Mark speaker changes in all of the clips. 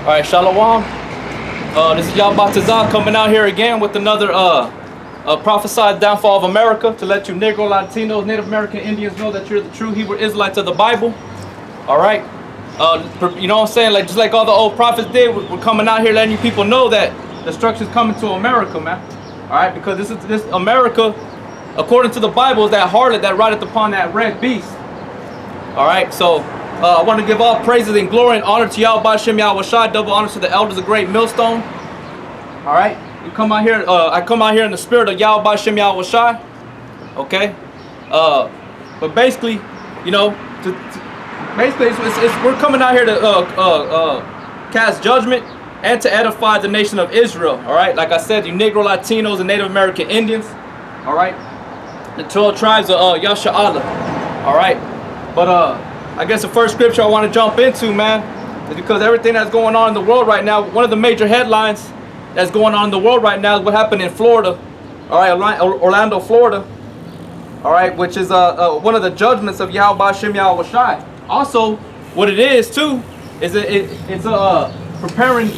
Speaker 1: All right, Shalom. This is Yahawashi coming out here again with another prophesied downfall of America to let you Negro, Latinos, Native American Indians know that you're the true Hebrew Israelites of the Bible. All right. You know what I'm saying? Like just like all the old prophets did, we're coming out here letting you people know that destruction's coming to America, man. All right, because this America, according to the Bible, is that harlot that rideth upon that red beast. All right, so I want to give all praises and glory and honor to Yahawashi, double honors to the elders of Great Millstone. All right, you come out here. I come out here in the spirit of Yahawashi. Okay, but basically, you know, basically, we're coming out here to cast judgment and to edify the nation of Israel. All right, like I said, you Negro, Latinos, and Native American Indians. All right, the 12 tribes of Yasha'Allah. All right, but I guess the first scripture I want to jump into, man, is because everything that's going on in the world right now. One of the major headlines that's going on in the world right now is what happened in Florida. All right, Orlando, Florida. All right, which is one of the judgments of Yahawashi. Also, what it is too is it's preparing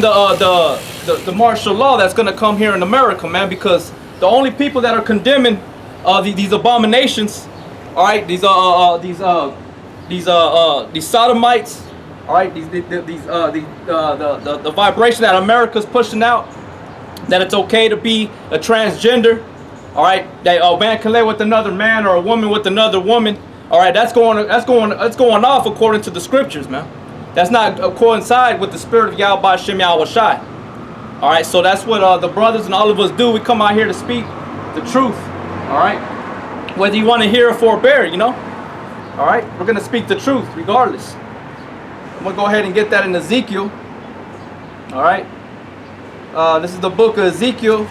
Speaker 1: the martial law that's going to come here in America, man. Because the only people that are condemning these abominations, all right, these sodomites, all right, the vibration that America's pushing out, that it's okay to be a transgender, all right, that a man can lay with another man or a woman with another woman. All right, that's going off according to the scriptures, man. That's not coincide with the spirit of Yahawashi. All right, so that's what the brothers and all of us do. We come out here to speak the truth. All right, whether you want to hear or forbear, you know. All right, we're gonna speak the truth regardless. I'm gonna go ahead and get that in Ezekiel. All right, this is the book of Ezekiel.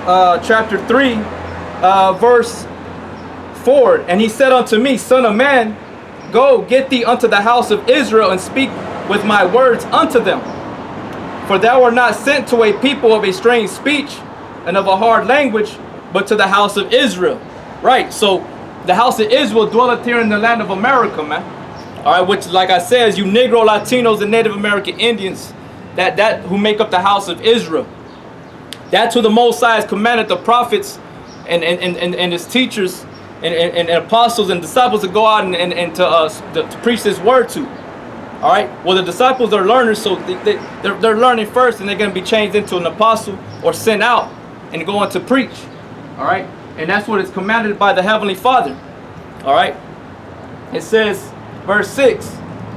Speaker 1: Chapter 3, verse 4. And he said unto me, Son of man, go, get thee unto the house of Israel, and speak with my words unto them. For thou art not sent to a people of a strange speech and of a hard language, but to the house of Israel. Right, so the house of Israel dwelleth here in the land of America, man. All right, which, like I said, is you Negro, Latinos, and Native American Indians that who make up the house of Israel. That's who the Most High has commanded the prophets and his teachers and apostles and disciples to go out and to preach this word to. All right. Well, the disciples are learners, so they're learning first, and they're going to be changed into an apostle or sent out and go on to preach. All right. And that's what is commanded by the Heavenly Father. All right. It says, verse 6,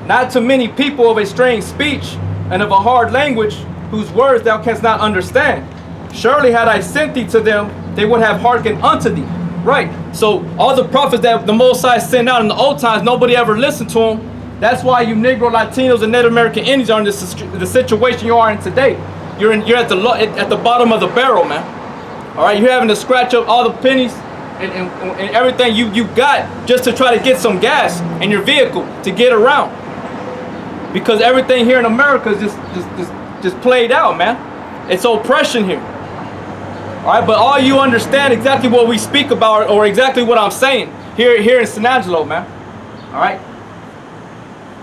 Speaker 1: not to many people of a strange speech and of a hard language, whose words thou canst not understand. Surely had I sent thee to them, they would have hearkened unto thee. Right. So all the prophets that the Most High sent out in the old times, nobody ever listened to them. That's why you Negro, Latinos, and Native American Indians are in the situation you are in today. You're at the bottom of the barrel, man. All right. You're having to scratch up all the pennies and everything you got just to try to get some gas in your vehicle to get around. Because everything here in America is just played out, man. It's oppression here. All right, but all you understand exactly what we speak about, or exactly what I'm saying here in San Angelo, man. All right.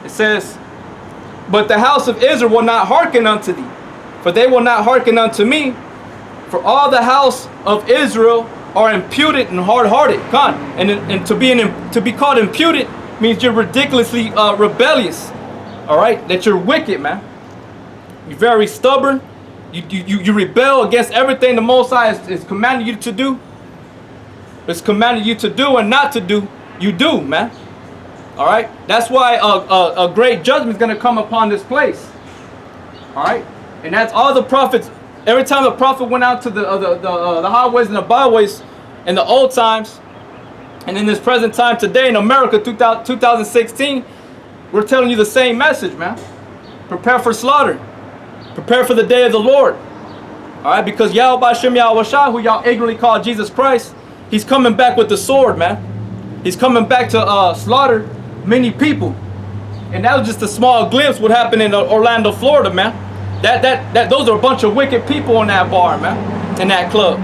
Speaker 1: It says, but the house of Israel will not hearken unto thee, for they will not hearken unto me. For all the house of Israel are imputed and hard-hearted. And to be called imputed means you're ridiculously rebellious. All right, that you're wicked, man. You're very stubborn. You rebel against everything the Most High is commanding you to do. It's commanding you to do and not to do. You do, man. All right. That's why a great judgment is going to come upon this place. All right. And that's all the prophets. Every time the prophet went out to the highways and the byways in the old times, and in this present time today in America, 2016, we're telling you the same message, man. Prepare for slaughter. Prepare for the day of the Lord. All right, because Yahawashi, who y'all ignorantly call Jesus Christ, he's coming back with the sword, man. He's coming back to slaughter many people. And that was just a small glimpse what happened in Orlando, Florida, man. Those are a bunch of wicked people in that bar, man, in that club.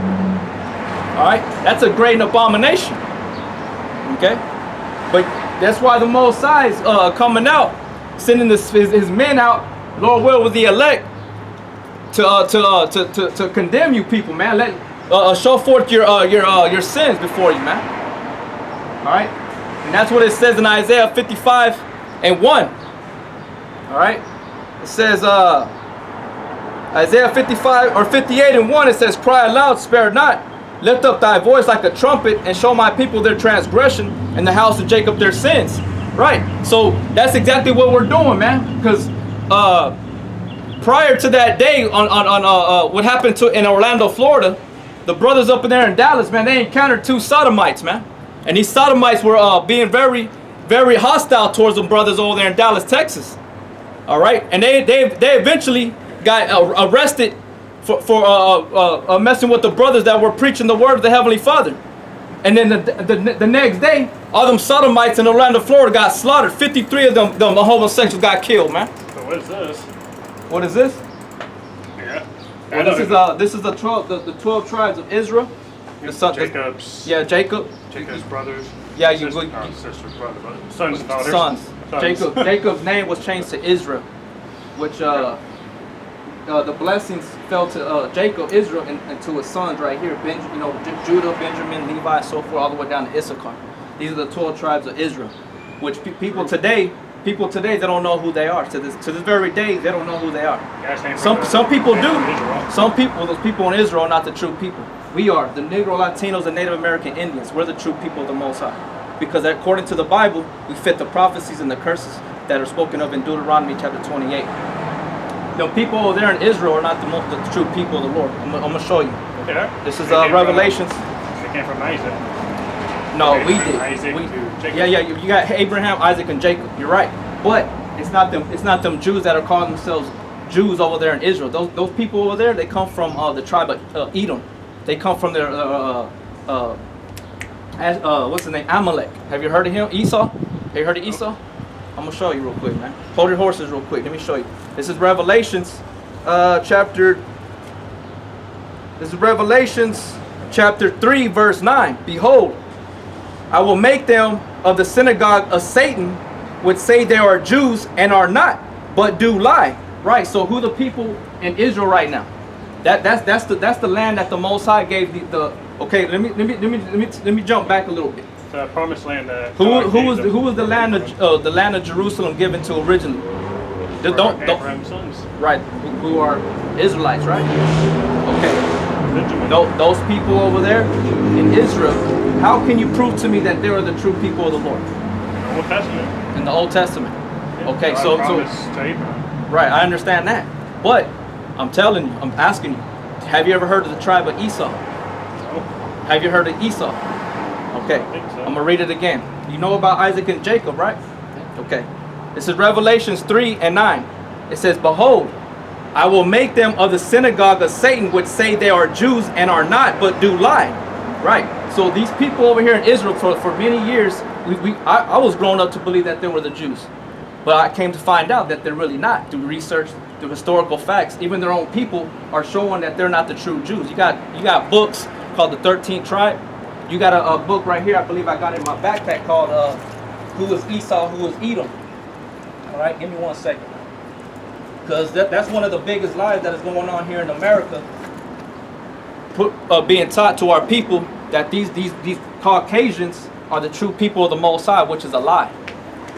Speaker 1: All right, that's a great abomination. Okay, but That's why the Most High is coming out, sending his men out, Lord will, with the elect, to condemn you people, man. Let show forth your sins before you, man. All right, and that's what it says in Isaiah 55:1. All right, it says Isaiah 55 or 58:1. It says, "Cry aloud, spare not. Lift up thy voice like a trumpet, and show my people their transgression, and the house of Jacob their sins." Right. So that's exactly what we're doing, man. Because prior to that day, on what happened in Orlando, Florida, the brothers up in there in Dallas, man, they encountered 2 sodomites, man, and these sodomites were being very, very hostile towards them brothers over there in Dallas, Texas. All right, and they eventually got arrested for messing with the brothers that were preaching the word of the Heavenly Father. And then the next day, all them sodomites in Orlando, Florida got slaughtered. 53 of them homosexuals got killed, man.
Speaker 2: So what is this?
Speaker 1: What is this?
Speaker 2: Yeah.
Speaker 1: Well, this is the 12 tribes of Israel.
Speaker 2: Jacob's.
Speaker 1: Yeah, Jacob.
Speaker 2: Jacob's brothers.
Speaker 1: Yeah,
Speaker 2: sister's brother, but sons and daughters.
Speaker 1: Sons. Jacob's name was changed to Israel, which the blessings fell to Jacob, Israel, and to his sons right here, Judah, Benjamin, Levi, so forth, all the way down to Issachar. These are the 12 tribes of Israel, which people today they don't know who they are. To this very day, they don't know who they are. Some people do. Some people, those people in Israel, are not the true people. We are the Negro, Latinos, and Native American Indians. We're the true people of the Most High, because according to the Bible, we fit the prophecies and the curses that are spoken of in Deuteronomy chapter 28. The people over there in Israel are not the true people of the Lord. I'm going to show you.
Speaker 2: Okay.
Speaker 1: This is Revelations.
Speaker 2: They came from Isaac.
Speaker 1: No,
Speaker 2: okay,
Speaker 1: we did.
Speaker 2: Isaac to Jacob.
Speaker 1: Yeah. You got Abraham, Isaac, and Jacob. You're right. But it's not them. It's not them Jews that are calling themselves Jews over there in Israel. Those people over there, they come from the tribe of Edom. They come from their what's his name? Amalek. Have you heard of him? Esau. Have you heard of Esau? I'm gonna show you real quick, man. Hold your horses real quick. Let me show you. This is Revelations chapter 3, verse 9. Behold, I will make them of the synagogue of Satan, which say they are Jews and are not, but do lie. Right. So who the people in Israel right now? That's the land that the Most High gave the. Okay. Let me jump back a little bit.
Speaker 2: The promised land.
Speaker 1: Who was the land of Jerusalem given to originally?
Speaker 2: Abraham's sons.
Speaker 1: Right, who are Israelites, right? Okay. Those people over there in Israel, how can you prove to me that they are the true people of the Lord?
Speaker 2: In the Old Testament.
Speaker 1: In the Old Testament.
Speaker 2: Yeah,
Speaker 1: Okay,
Speaker 2: God
Speaker 1: so
Speaker 2: promised to Abraham.
Speaker 1: right, I understand that, but I'm telling you, I'm asking you, have you ever heard of the tribe of Esau?
Speaker 2: No.
Speaker 1: Have you heard of Esau? Okay,
Speaker 2: I think so.
Speaker 1: I'm gonna read it again. You know about Isaac and Jacob, right? Okay. This is Revelations 3:9. It says, "Behold, I will make them of the synagogue of Satan, which say they are Jews and are not, but do lie." Right. So these people over here in Israel, for many years, I was grown up to believe that they were the Jews, but I came to find out that they're really not. Through research, through historical facts, even their own people are showing that they're not the true Jews. You got books called the 13th Tribe. You got a book right here, I believe I got it in my backpack, called Who is Esau, Who is Edom? All right, give me 1 second. Because that's one of the biggest lies that is going on here in America, being taught to our people that these Caucasians are the true people of the Most High, which is a lie.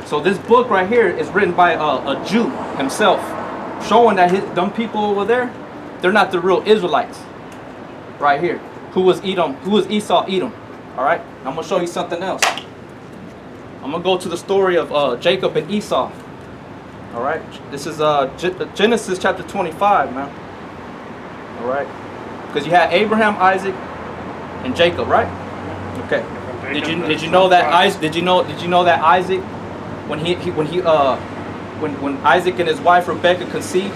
Speaker 1: So this book right here is written by a Jew himself, showing that them people over there, they're not the real Israelites. Right here. Who was Edom? Who was Esau, Edom? All right. I'm gonna show you something else. I'm gonna go to the story of Jacob and Esau. All right. This is Genesis chapter 25, man. All right. Because you had Abraham, Isaac, and Jacob, right? Okay. Did you know that Isaac? Did you know that Isaac, when Isaac and his wife Rebecca conceived,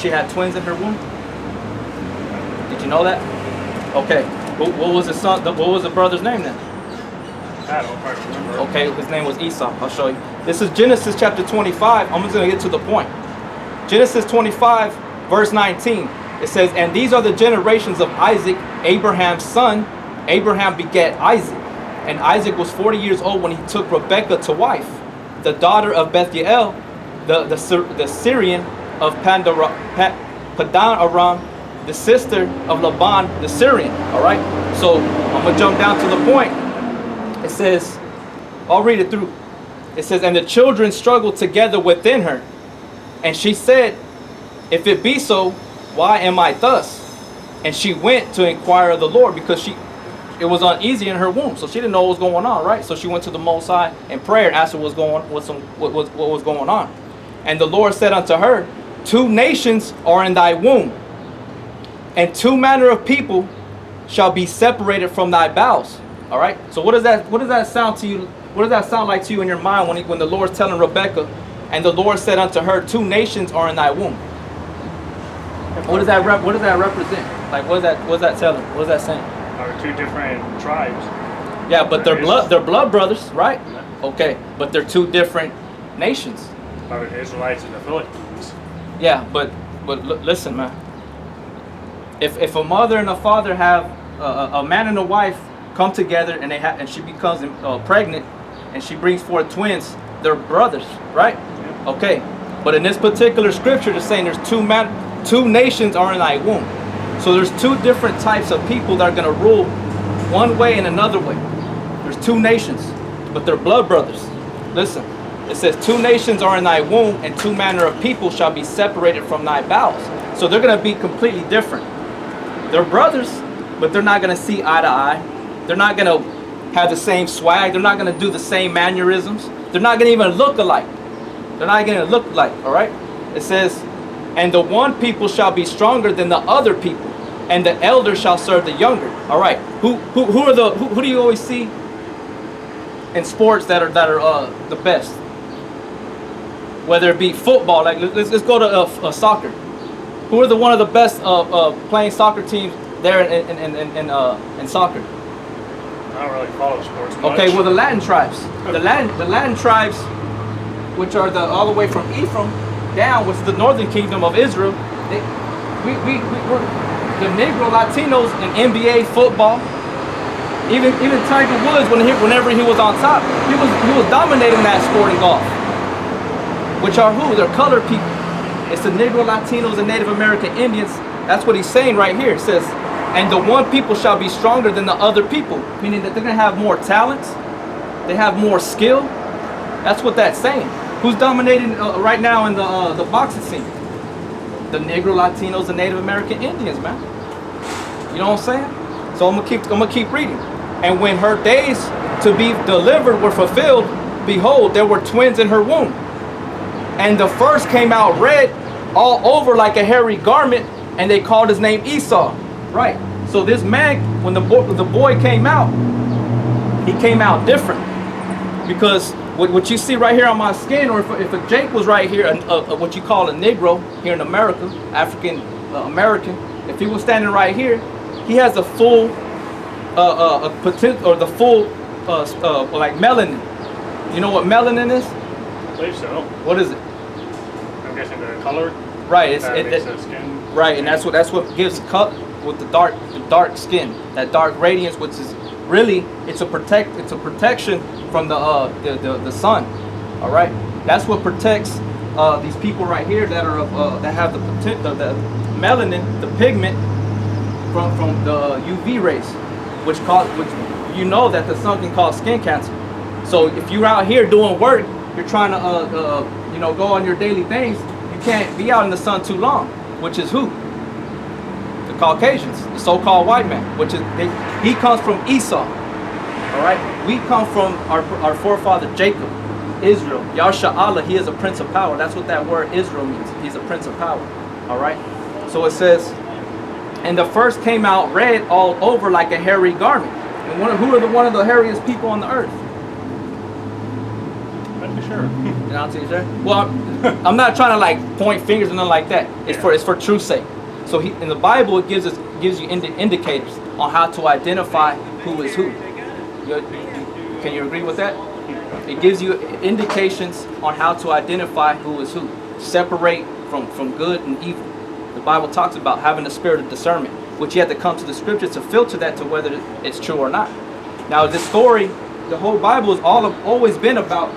Speaker 1: she had twins in her womb? Did you know that? Okay. What was the son? What was the brother's name then?
Speaker 2: I don't quite remember.
Speaker 1: Okay, his name was Esau. I'll show you. This is Genesis chapter 25. I'm just going to get to the point. Genesis 25, verse 19. It says, "And these are the generations of Isaac, Abraham's son. Abraham begat Isaac." And Isaac was 40 years old when he took Rebekah to wife, the daughter of Bethuel, the Syrian of Padan Aram, the sister of Laban the Syrian. All right. So I'm gonna jump down to the point. It says, I'll read it through. It says, and the children struggled together within her, and she said, if it be so, why am I thus? And she went to inquire of the Lord, because it was uneasy in her womb, so she didn't know what was going on, right? So she went to the Most High in prayer and asked her what was going on. And the Lord said unto her, 2 nations are in thy womb, and 2 manner of people shall be separated from thy bowels. All right. So what does that sound to you? What does that sound like to you in your mind when the Lord's telling Rebekah, and the Lord said unto her, 2 nations are in thy womb? What does that represent? Like, what is that telling? What is that saying?
Speaker 2: Are 2 different tribes.
Speaker 1: Yeah, but they're blood brothers, right? Okay, but they're 2 different nations.
Speaker 2: Are the Israelites and the Philistines.
Speaker 1: Yeah, but listen, man. If a mother and a father have a man and a wife come together, and she becomes pregnant, and she brings forth twins, they're brothers, right?
Speaker 2: Yeah.
Speaker 1: Okay, but in this particular scripture, it's saying there's 2 nations are in thy womb. So there's 2 different types of people that are going to rule one way and another way. There's 2 nations, but they're blood brothers. Listen, it says 2 nations are in thy womb, and 2 manner of people shall be separated from thy bowels. So they're going to be completely different. They're brothers, but they're not going to see eye to eye. They're not going to have the same swag. They're not going to do the same mannerisms. They're not going to even look alike. They're not going to look alike, all right? It says, and the one people shall be stronger than the other people, and the elder shall serve the younger. All right. Who do you always see in sports that are the best? Whether it be football, like let's go to soccer. Who are one of the best playing soccer teams there in soccer?
Speaker 2: I don't really follow sports much.
Speaker 1: Okay, well the Latin tribes, the Latin tribes, which are all the way from Ephraim down, which is the northern kingdom of Israel. We're the Negro Latinos in NBA football. Even Tiger Woods, whenever he was on top, he was dominating that sport in golf. Which are who? They're colored people. It's the Negro Latinos and Native American Indians. That's what he's saying right here. It says, and the one people shall be stronger than the other people, meaning that they're gonna have more talents, they have more skill. That's what that's saying. Who's dominating right now in the boxing scene? The Negro Latinos and Native American Indians, man. You know what I'm saying? So I'm gonna keep reading. And when her days to be delivered were fulfilled, behold, there were twins in her womb. And the first came out red all over like a hairy garment, and they called his name Esau. Right. So this man, when the boy came out, he came out different. Because what you see right here on my skin, or if a Jake was right here, what you call a Negro here in America, African American, if he was standing right here, he has the full the full like melanin. You know what melanin is?
Speaker 2: I believe so.
Speaker 1: What is it?
Speaker 2: I'm guessing the color.
Speaker 1: Right. It's
Speaker 2: the skin.
Speaker 1: right, and that's what gives cut with the dark skin, that dark radiance, which is really it's a protection from the sun. All right, that's what protects these people right here that are that have the melanin, the pigment from the UV rays, which you know that the sun can cause skin cancer. So if you're out here doing work, you're trying to go on your daily things, you can't be out in the sun too long, which is who? The Caucasians, the so-called white man, which is he comes from Esau. All right, we come from our forefather Jacob, Israel. Yasha Allah, he is a prince of power. That's what that word Israel means. He's a prince of power. All right, so it says, and the first came out red all over like a hairy garment. And who are one of the hairiest people on the earth?
Speaker 2: Not too sure.
Speaker 1: You're not too sure? Well, I'm not trying to like point fingers or nothing like that. It's for truth's sake. So in the Bible, it gives you indicators on how to identify who is who. Can you agree with that? It gives you indications on how to identify who is who. Separate from good and evil. The Bible talks about having the spirit of discernment, which you have to come to the scriptures to filter that to whether it's true or not. Now this story, the whole Bible has always been about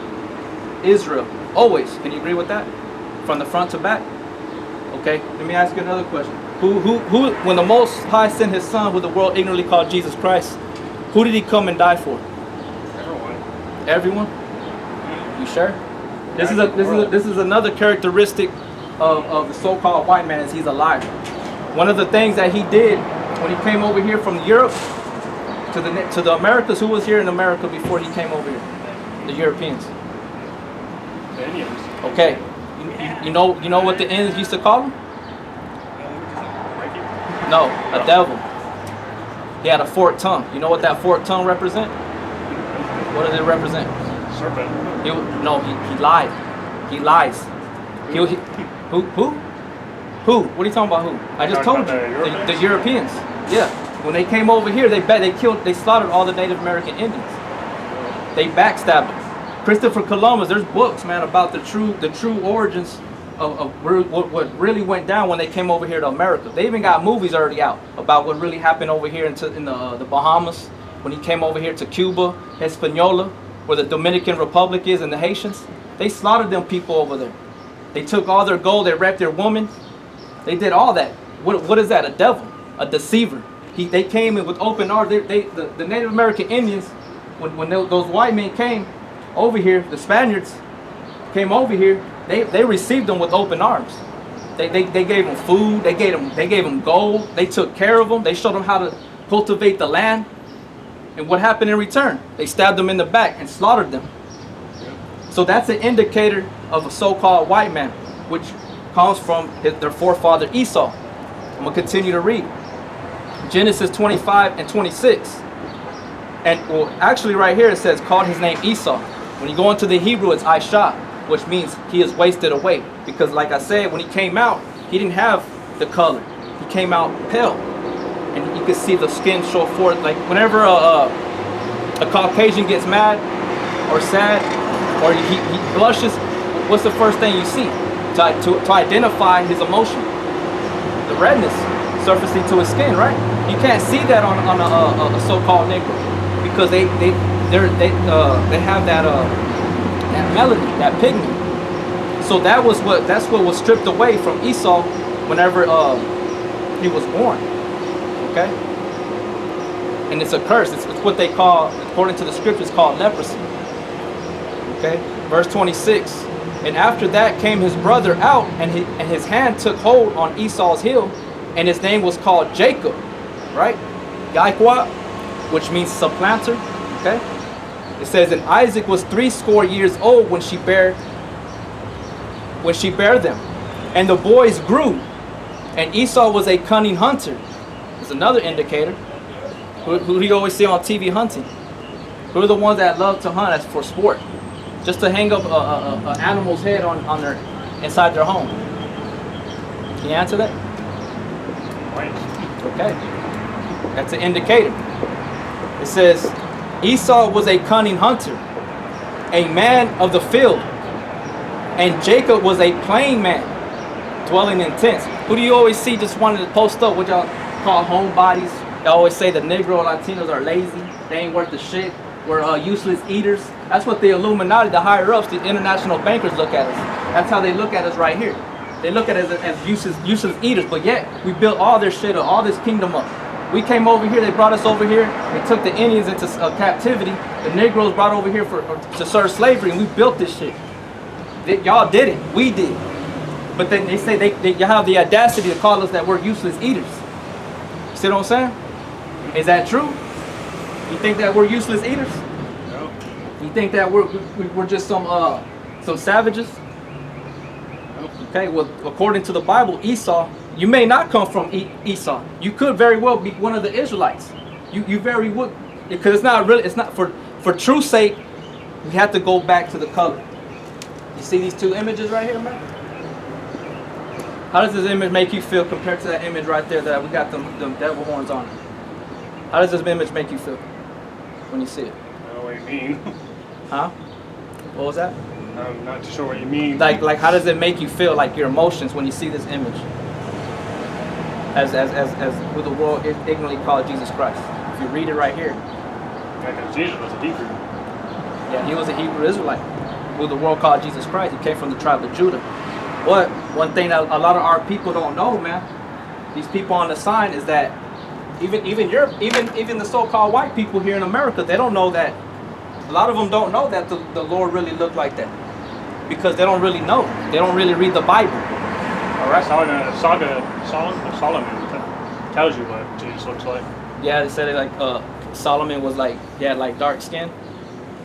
Speaker 1: Israel. Always. Can you agree with that? From the front to back? Okay, let me ask you another question. Who, when the Most High sent His Son, who the world ignorantly called Jesus Christ, who did He come and die for?
Speaker 2: Everyone.
Speaker 1: Everyone? You sure? This is another characteristic of the so-called white man, is he's a liar. One of the things that he did when he came over here from Europe to the Americas, who was here in America before he came over here? The Europeans.
Speaker 2: The Indians.
Speaker 1: Okay. You know what the Indians used to call him?
Speaker 2: Mikey.
Speaker 1: No, a devil. He had a forked tongue. You know what that forked tongue represent? What does it represent?
Speaker 2: Serpent.
Speaker 1: He lied. He lies. Who? What are you talking about? Who? I just told you. The Europeans. Yeah. When they came over here, they slaughtered all the Native American Indians. They backstabbed them. Christopher Columbus, there's books, man, about the true origins of what really went down when they came over here to America. They even got movies already out about what really happened over here in the Bahamas, when he came over here to Cuba, Hispaniola, where the Dominican Republic is, and the Haitians. They slaughtered them people over there. They took all their gold, they raped their women. They did all that. What is that? A devil, a deceiver. They came in with open arms. The Native American Indians, when those white men came over here, the Spaniards came over here, they received them with open arms. They gave them food, they gave them gold, they took care of them, they showed them how to cultivate the land. And what happened in return? They stabbed them in the back and slaughtered them. So that's an indicator of a so-called white man, which comes from their forefather Esau. I'm going to continue to read. Genesis 25 and 26. And well, actually right here it says, called his name Esau. When you go into the Hebrew, it's Aisha, which means he is wasted away. Because like I said, when he came out, he didn't have the color. He came out pale. And you could see the skin show forth. Like whenever a Caucasian gets mad or sad, or he blushes, what's the first thing you see? To identify his emotion. The redness surfacing to his skin, right? You can't see that on a so-called Negro, because they have that melody, that pigment. So that's what was stripped away from Esau whenever he was born. Okay, and it's a curse. It's what they call, according to the scriptures, called leprosy. Okay, verse 26. And after that came his brother out, and his hand took hold on Esau's heel, and his name was called Jacob, right? Yahawashi, which means supplanter. Okay, it says, and Isaac was 80 years old when she bare them, and the boys grew, and Esau was a cunning hunter. It's another indicator. Who do you always see on TV hunting? Who are the ones that love to hunt as for sport? Just to hang up an animal's head on their inside their home. Can you answer that? Okay. That's an indicator. It says, Esau was a cunning hunter, a man of the field, and Jacob was a plain man, dwelling in tents. Who do you always see just wanting to post up? What y'all call homebodies? They always say the Negro Latinos are lazy. They ain't worth the shit. We're useless eaters. That's what the Illuminati, the higher ups, the international bankers look at us. That's how they look at us right here. They look at us as useless eaters, but yet we built all this shit up, all this kingdom up. We came over here, they brought us over here, they took the Indians into captivity. The Negroes brought over here to serve slavery, and we built this shit. Y'all did it, we did. But then they say y'all have the audacity to call us that we're useless eaters. See what I'm saying? Is that true? You think that we're useless eaters?
Speaker 2: No.
Speaker 1: You think that we're just some savages?
Speaker 2: No.
Speaker 1: Okay, well, according to the Bible, Esau, you may not come from Esau. You could very well be one of the Israelites. You very would, because it's not for truth's sake. We have to go back to the color. You see these two images right here, man? How does this image make you feel compared to that image right there that we got them devil horns on it? How does this image make you feel when you see it?
Speaker 2: I don't know what you mean.
Speaker 1: Huh? What was that?
Speaker 2: I'm not too sure what you mean.
Speaker 1: Like how does it make you feel, like your emotions when you see this image? As who the world ignorantly called Jesus Christ. If you read it right here,
Speaker 2: Because Jesus was a Hebrew.
Speaker 1: Yeah, he was a Hebrew Israelite who the world called Jesus Christ. He came from the tribe of Judah. But one thing that a lot of our people don't know, man, these people on the sign, is that even the so-called white people here in America, they don't know that. A lot of them don't know that the Lord really looked like that, because they don't really know. They don't really read the Bible. All right.
Speaker 2: Solomon tells you what Jesus looks like.
Speaker 1: Yeah, they said it like Solomon was like, he had like dark skin.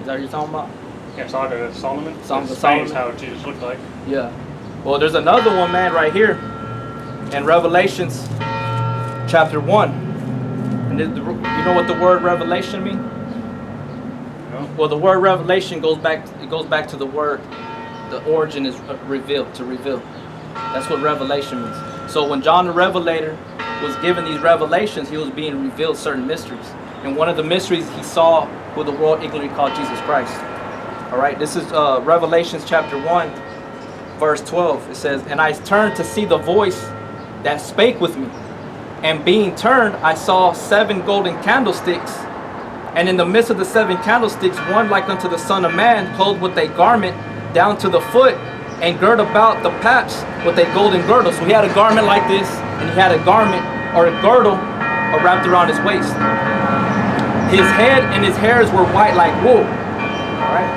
Speaker 1: Is that what you're talking about?
Speaker 2: Yeah, Saga of Solomon.
Speaker 1: Song of
Speaker 2: Explains
Speaker 1: Solomon.
Speaker 2: how Jesus looked like.
Speaker 1: Yeah. Well, there's another one, man, right here in Revelations chapter 1. And you know what the word revelation means?
Speaker 2: No.
Speaker 1: Well, the word revelation goes back to the word, the origin is revealed, to reveal. That's what revelation means. So when John the Revelator was given these revelations, he was being revealed certain mysteries. And one of the mysteries he saw who the world ignorantly called Jesus Christ. All right, this is Revelations chapter 1, verse 12. It says, "And I turned to see the voice that spake with me. And being turned, I saw 7 golden candlesticks. And in the midst of the 7 candlesticks, one like unto the Son of Man, clothed with a garment down to the foot, and girt about the paps with a golden girdle." So he had a garment like this, and he had a garment or a girdle wrapped around his waist. His head and his hairs were white like wool. All right.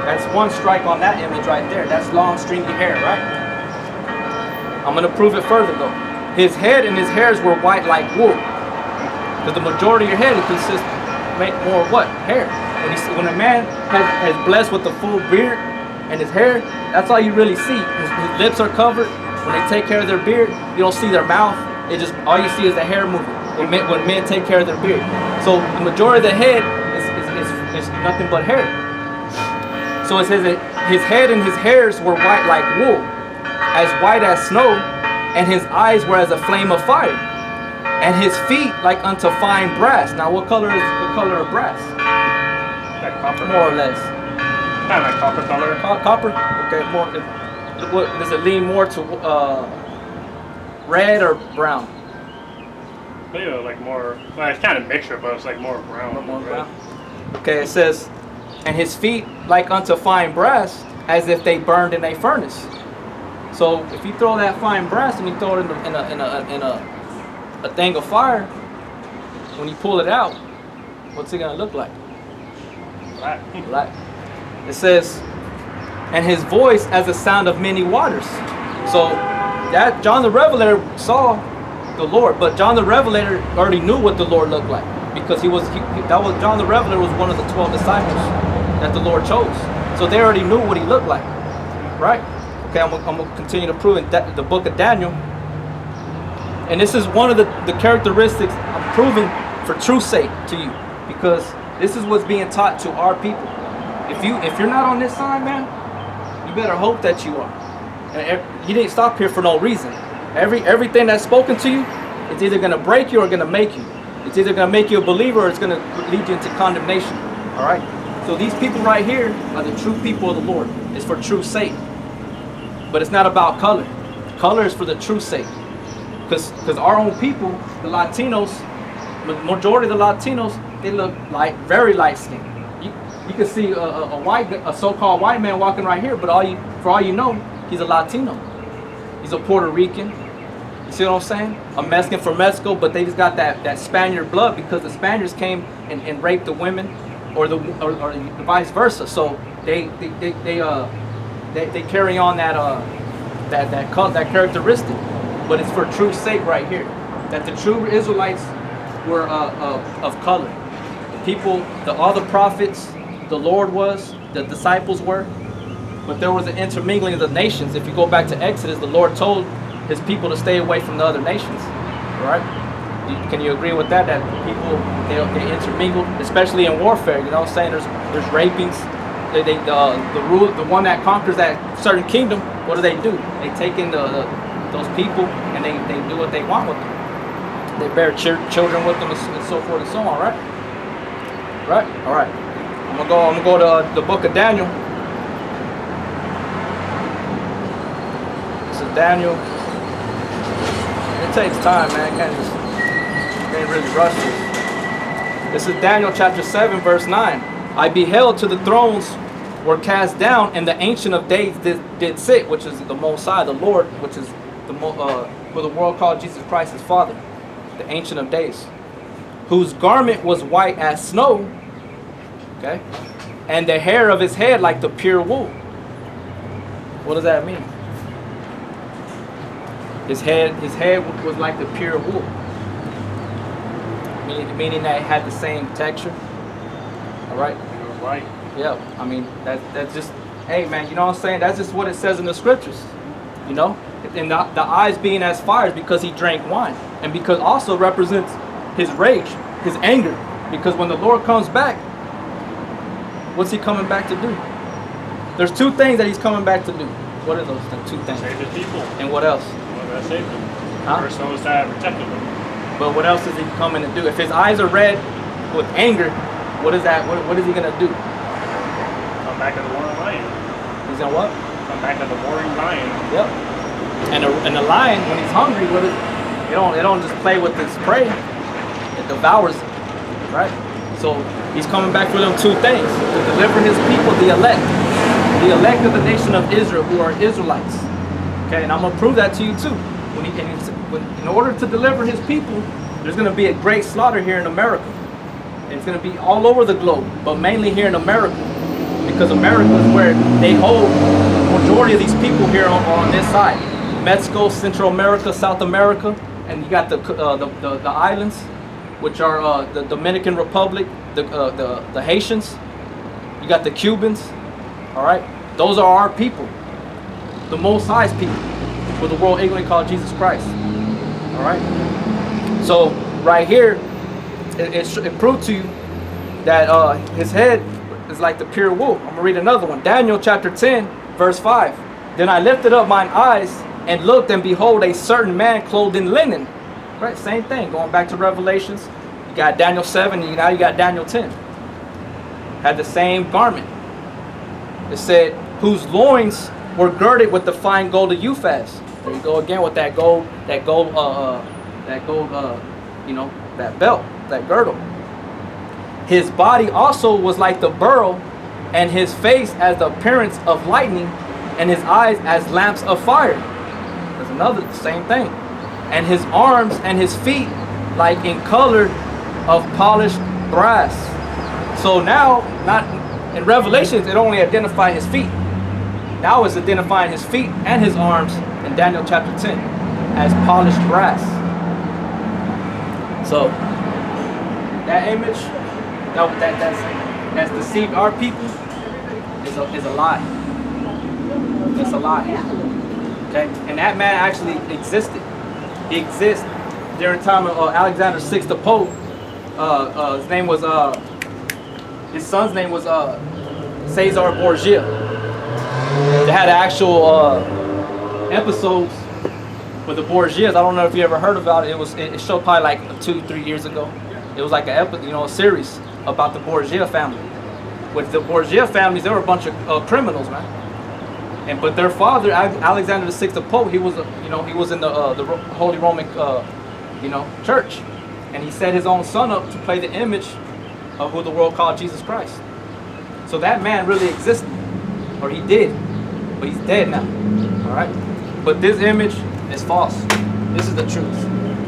Speaker 1: That's one strike on that image right there. That's long, stringy hair, right? I'm going to prove it further, though. His head and his hairs were white like wool. Because the majority of your head consists more of what? Hair. When a man has blessed with a full beard and his hair, that's all you really see. His lips are covered. When they take care of their beard, you don't see their mouth. All you see is the hair moving. When men take care of their beard. So the majority of the head is nothing but hair. So it says that his head and his hairs were white like wool, as white as snow, and his eyes were as a flame of fire, and his feet like unto fine brass. Now what color is the color of brass?
Speaker 2: Like copper.
Speaker 1: More or less.
Speaker 2: Kind of like copper color.
Speaker 1: Copper? Okay, more. What, does it lean more to red or brown?
Speaker 2: Maybe like more, well, it's kind of mixture, but it's like more brown.
Speaker 1: More brown. Okay, it says, "And his feet like unto fine brass, as if they burned in a furnace." So if you throw that fine brass and you throw it in a thing of fire, when you pull it out, what's it gonna look like?
Speaker 2: Black.
Speaker 1: Black. It says, "And his voice as the sound of many waters." So that John the Revelator saw the Lord, but John the Revelator already knew what the Lord looked like, because John the Revelator was one of the 12 disciples that the Lord chose. So they already knew what he looked like, right? Okay, I'm gonna continue to prove in the book of Daniel, and this is one of the characteristics I'm proving for truth's sake to you, because this is what's being taught to our people. If you're not on this side, man, you better hope that you are. And you didn't stop here for no reason. Everything that's spoken to you, it's either going to break you or going to make you. It's either going to make you a believer or it's going to lead you into condemnation. All right? So these people right here are the true people of the Lord. It's for truth's sake. But it's not about color. Color is for the truth's sake. Because our own people, the Latinos, the majority of the Latinos, they look like very light skinned. You can see a so-called white man walking right here, but for all you know, he's a Latino. He's a Puerto Rican. You see what I'm saying? A Mexican from Mexico, but they just got that Spaniard blood, because the Spaniards came and raped the women, or the vice versa. So they carry on that characteristic. But it's for truth's sake right here, that the true Israelites were of color. The people, all the prophets, the Lord was, the disciples were. But there was an intermingling of the nations. If you go back to Exodus, the Lord told his people to stay away from the other nations. Right? Can you agree with that? That people, they intermingle, especially in warfare. You know what I'm saying? There's rapings. The one that conquers that certain kingdom, what do? They take in those people, and they do what they want with them. They bear children with them, and so forth and so on. Right? Right? All right. I'm gonna go to the book of Daniel. Daniel, it takes time, man. Can't really rush this. This is Daniel chapter 7, verse 9. I beheld till the thrones were cast down, and the Ancient of Days did sit, which is the Most High, the Lord, which is who the world called Jesus Christ his Father, the Ancient of Days, whose garment was white as snow, okay, and the hair of his head like the pure wool. What does that mean? His head was like the pure wool, meaning that it had the same texture. All right.
Speaker 2: It was white.
Speaker 1: Yeah, I mean that's just, hey man, you know what I'm saying? That's just what it says in the scriptures, you know. And the eyes being as fires because he drank wine, and because also represents his rage, his anger. Because when the Lord comes back, what's he coming back to do? There's two things that he's coming back to do. What are those two things?
Speaker 2: Save his people.
Speaker 1: And what else?
Speaker 2: Well, that saved them.
Speaker 1: Huh?
Speaker 2: First those that protected them.
Speaker 1: But what else is he coming to do? If his eyes are red with anger, what is that? What is he gonna do?
Speaker 2: Come back as a warring lion.
Speaker 1: He's gonna what?
Speaker 2: Come back as a warring lion.
Speaker 1: Yep. And the lion, when he's hungry, what is it? It don't just play with its prey. It devours it, right? So he's coming back for them two things: to deliver his people, the elect of the nation of Israel, who are Israelites. Okay, and I'm gonna prove that to you too. In order to deliver his people, there's gonna be a great slaughter here in America. It's gonna be all over the globe, but mainly here in America, because America is where they hold the majority of these people here on this side. Mexico, Central America, South America, and you got the islands, which are the Dominican Republic, the Haitians. You got the Cubans. All right, those are our people, the Most High's people, who the world ignorantly called Jesus Christ. All right. So right here, it proved to you that his head is like the pure wool. I'm gonna read another one. Daniel chapter 10, verse 5. Then I lifted up mine eyes and looked, and behold, a certain man clothed in linen. Right, same thing. Going back to Revelations, you got Daniel 7, and now you got Daniel 10. Had the same garment. It said, whose loins were girded with the fine gold of Uphaz. There you go again with that gold, that belt, that girdle. His body also was like the beryl, and his face as the appearance of lightning, and his eyes as lamps of fire. There's another same thing. And his arms and his feet like in color of polished brass. So now, not in Revelations, it only identified his feet. Now it's identifying his feet and his arms in Daniel chapter 10 as polished brass. So that image that's deceived our people is a lie. It's a lie. Okay, and that man actually existed. He exists during the time of Alexander VI the Pope. His name was his son's name was Caesar Borgia. They had actual episodes with the Borgias. I don't know if you ever heard about it. It showed probably like 2-3 years ago. It was like a series about the Borgia family. With the Borgia families, they were a bunch of criminals, man. But their father, Alexander VI the Pope, he was in the Holy Roman Church, and he set his own son up to play the image of who the world called Jesus Christ. So that man really existed, or he did, but he's dead now. All right, but this image is false. This is the truth,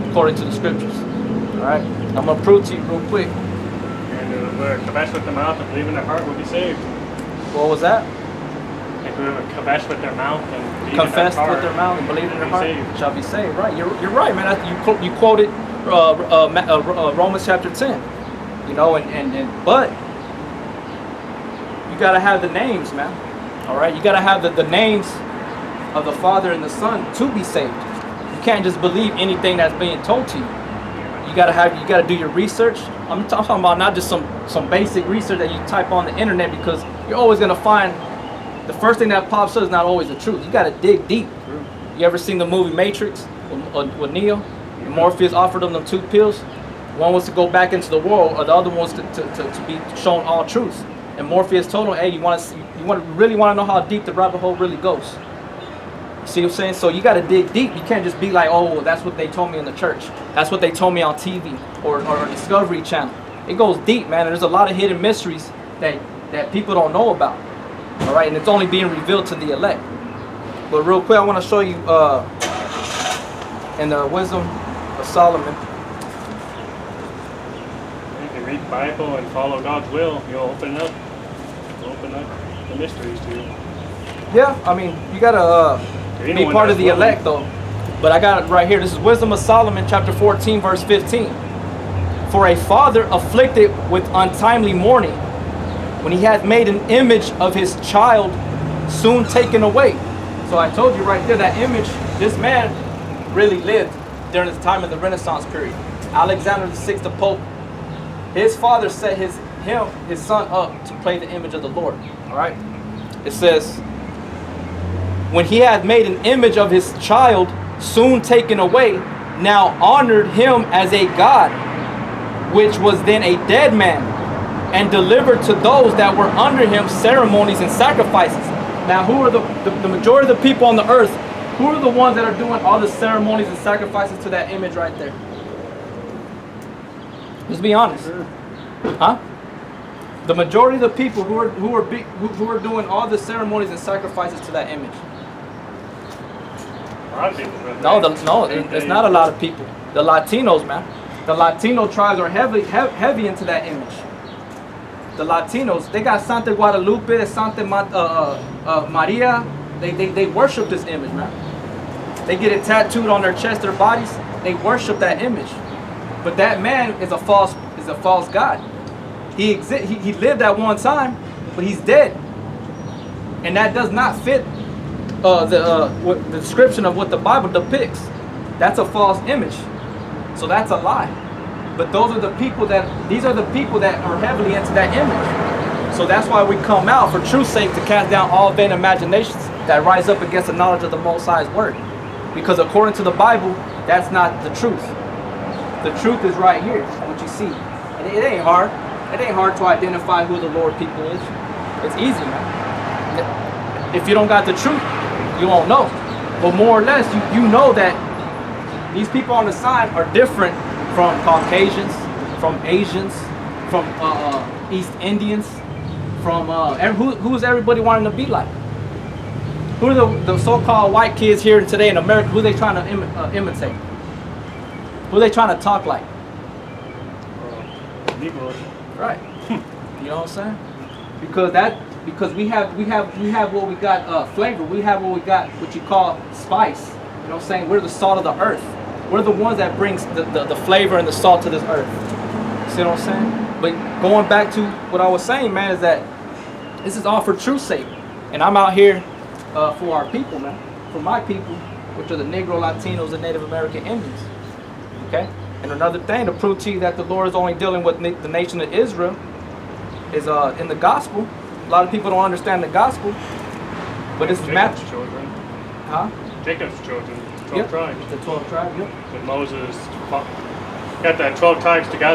Speaker 1: according to the scriptures. All right, I'm gonna prove to you real quick.
Speaker 2: And whoever confess with their mouth and believe in their heart will be saved.
Speaker 1: What was that?
Speaker 2: And whoever confess with their mouth and believe
Speaker 1: Confess
Speaker 2: in their heart
Speaker 1: with their mouth and believe in their heart
Speaker 2: saved.
Speaker 1: shall be saved. Right, you're right, man. You quoted Romans chapter 10. But you gotta have the names, man. All right, you gotta have the names of the Father and the Son to be saved. You can't just believe anything that's being told to you. You gotta do your research. I'm talking about not just some basic research that you type on the internet, because you're always gonna find the first thing that pops up is not always the truth. You gotta dig deep. You ever seen the movie Matrix with Neo? And Morpheus offered them 2 pills. One was to go back into the world, or the other one was to be shown all truth. And Morpheus told him, "Hey, you really want to know how deep the rabbit hole really goes?" See what I'm saying? So you got to dig deep. You can't just be like, "Oh, well, that's what they told me in the church. That's what they told me on TV or Discovery Channel." It goes deep, man. And there's a lot of hidden mysteries that people don't know about. All right, and it's only being revealed to the elect. But real quick, I want to show you in the Wisdom of Solomon.
Speaker 2: You can read the Bible and follow God's will. You'll open up the mysteries to you.
Speaker 1: Yeah, I mean, you gotta be part of the elect, though. But I got it right here. This is Wisdom of Solomon, chapter 14, verse 15. For a father afflicted with untimely mourning, when he hath made an image of his child, soon taken away. So I told you right there, that image, this man really lived during the time of the Renaissance period. Alexander VI, the Pope, his father set his son up to play the image of the Lord. All right. It says, when he had made an image of his child, soon taken away, now honored him as a god, which was then a dead man, and delivered to those that were under him ceremonies and sacrifices. Now, who are the majority of the people on the earth? Who are the ones that are doing all the ceremonies and sacrifices to that image right there? Let's be honest, huh? The majority of the people who are doing all the ceremonies and sacrifices to that image.
Speaker 2: A lot of people.
Speaker 1: No, it's not a lot of people. The Latinos, man. The Latino tribes are heavy into that image. The Latinos, they got Santa Guadalupe, Santa Maria. They worship this image, man. They get it tattooed on their chest, their bodies. They worship that image. But that man is a false god. He lived at one time, but he's dead, and that does not fit the description of what the Bible depicts. That's a false image, so that's a lie. But these are the people that are heavily into that image. So that's why we come out for truth's sake to cast down all vain imaginations that rise up against the knowledge of the Most High's word. Because according to the Bible, that's not the truth. The truth is right here, what you see. And it ain't hard. It ain't hard to identify who the Lord people is. It's easy, man. If you don't got the truth, you won't know. But more or less, you know that these people on the side are different from Caucasians, from Asians, from East Indians, from who's everybody wanting to be like? Who are the so-called white kids here today in America? Who are they trying to imitate? Who are they trying to talk like?
Speaker 2: Negroes.
Speaker 1: Right. You know what I'm saying? Because we have what we got flavor. We have what we got, what you call spice. You know what I'm saying? We're the salt of the earth. We're the ones that brings the flavor and the salt to this earth. See what I'm saying? But going back to what I was saying, man, is that this is all for truth's sake. And I'm out here for our people, man. For my people, which are the Negro, Latinos, and Native American Indians. Okay? And another thing to prove to you that the Lord is only dealing with the nation of Israel is in the gospel. A lot of people don't understand the gospel, but this is Matthew.
Speaker 2: Children.
Speaker 1: Huh?
Speaker 2: Jacob's children. 12 tribes.
Speaker 1: The 12 tribes. Yep.
Speaker 2: But Moses got that 12 tribes together.